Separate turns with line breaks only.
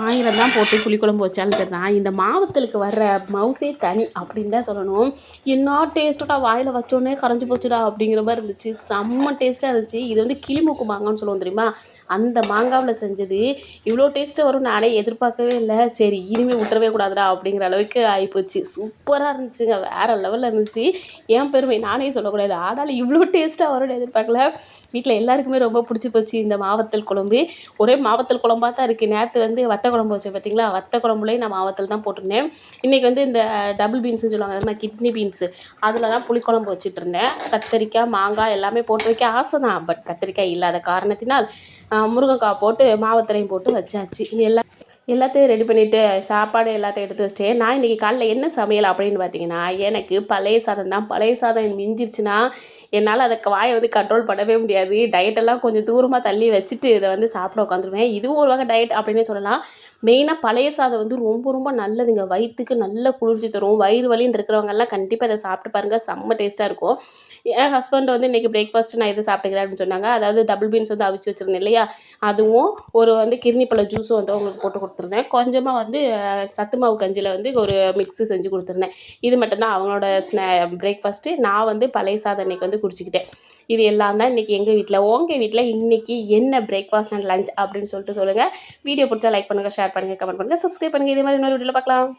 1000 தான் போட்டு புளிக்குழம்பு வச்சாலும் சரி தான் இந்த மாவத்தலுக்கு வர்ற மவுசே தனி அப்படின்னு தான் சொல்லணும். என்ன டேஸ்ட்டோட வாயில் வச்சோடனே கரைஞ்சி போச்சுடா அப்படிங்கிற மாதிரி இருந்துச்சு. செம்ம டேஸ்ட்டாக இருந்துச்சு. இது வந்து கிளிமூக்கு மாங்கான்னு சொல்லுவோம் தெரியுமா, அந்த மாங்காவில் செஞ்சது. இவ்வளோ டேஸ்ட்டு வரும் நானே எதிர்பார்க்கவே இல்லை. சரி இனிமேல் விட்டுறவே கூடாதுடா அப்படிங்கிற அளவுக்கு ஆகிப்போச்சு. சூப்பராக இருந்துச்சுங்க, வேறு லெவலில் இருந்துச்சு. என் பெருமை நானே சொல்லக்கூடாது, ஆனாலும் இவ்வளோ டேஸ்ட்டாக வரும்னு எதிர்பார்க்கல. வீட்டில் எல்லாருக்குமே ரொம்ப பிடிச்சி போச்சு இந்த மாவத்தல் குழம்பு. ஒரே மாவத்தல் குழம்பா தான் இருக்குது. நேற்று வந்து வத்த குழம்பு வச்சேன் பார்த்தீங்களா, வத்த குழம்புலேயே நான் மாவத்தல் தான் போட்டிருந்தேன். இன்றைக்கி வந்து இந்த டபுள் பீன்ஸுன்னு சொல்லுவாங்க, அது மாதிரி கிட்னி பீன்ஸு, அதில் தான் புளிக்குழம்பு வச்சுட்ருந்தேன். கத்திரிக்காய் மாங்காய் எல்லாமே போட்டு வைக்க ஆசை தான், பட் கத்திரிக்காய் இல்லாத காரணத்தினால் முருங்கைக்காய் போட்டு மாவத்தலையும் போட்டு வச்சாச்சு. எல்லாத்தையும் ரெடி பண்ணிவிட்டு சாப்பாடு எல்லாத்தையும் எடுத்து வச்சிட்டேன். நான் இன்றைக்கி காலைல என்ன சமையல் அப்படின்னு பார்த்தீங்கன்னா, எனக்கு பழைய சாதம் தான். பழைய சாதம் மிஞ்சிருச்சுன்னா என்னால் அதை வாயை வந்து கண்ட்ரோல் பண்ணவே முடியாது. டயட்டெல்லாம் கொஞ்சம் தூரமாக தள்ளி வச்சுட்டு இதை வந்து சாப்பிட உட்காந்துருவேன். இதுவும் ஒரு வகை டயட் அப்படின்னே சொல்லலாம். மெயினாக பழைய சாதம் வந்து ரொம்ப ரொம்ப நல்லதுங்க, வயிற்றுக்கு நல்ல குளிர்ச்சி தரும். வயிறு வலின்னு இருக்கிறவங்கெல்லாம் கண்டிப்பாக இதை சாப்பிட்டு பாருங்கள், செம்ம டேஸ்ட்டாக இருக்கும். என் ஹஸ்பண்ட் வந்து இன்றைக்கி பிரேக்ஃபாஸ்ட்டு நான் எது சாப்பிட்டுக்கிறேன் அப்படின்னு சொன்னாங்க. அதாவது டபுள் பீன்ஸ் வந்து அவிச்சு வச்சுருந்தேன் இல்லையா, அதுவும் ஒரு வந்து கிர்னி பழ ஜூஸும் வந்து அவங்களுக்கு போட்டு கொடுத்துருந்தேன். கொஞ்சமாக வந்து சத்து மாவு கஞ்சியில் வந்து ஒரு மிக்ஸு செஞ்சு கொடுத்துருந்தேன். இது மட்டும்தான் அவங்களோட பிரேக்ஃபாஸ்ட்டு. நான் வந்து பழைய சாதம் இன்றைக்கி வந்து குடிச்சிக்கிட்டேன். இது எல்லாம் தான் இன்றைக்கி எங்கள் வீட்டில். உங்கள் வீட்டில் இன்றைக்கி என்ன பிரேக்ஃபாஸ்ட் அண்ட் லஞ்ச் அப்படின்னு சொல்லிட்டு சொல்லுங்கள். வீடியோ பிடிச்சா லைக் பண்ணுங்கள், ஷேர் பண்ணுங்கள், கமெண்ட் பண்ணுங்கள், சப்ஸ்கிரைப் பண்ணுங்கள். இதே மாதிரி இன்னொரு வீடியோவில் பார்க்கலாம்.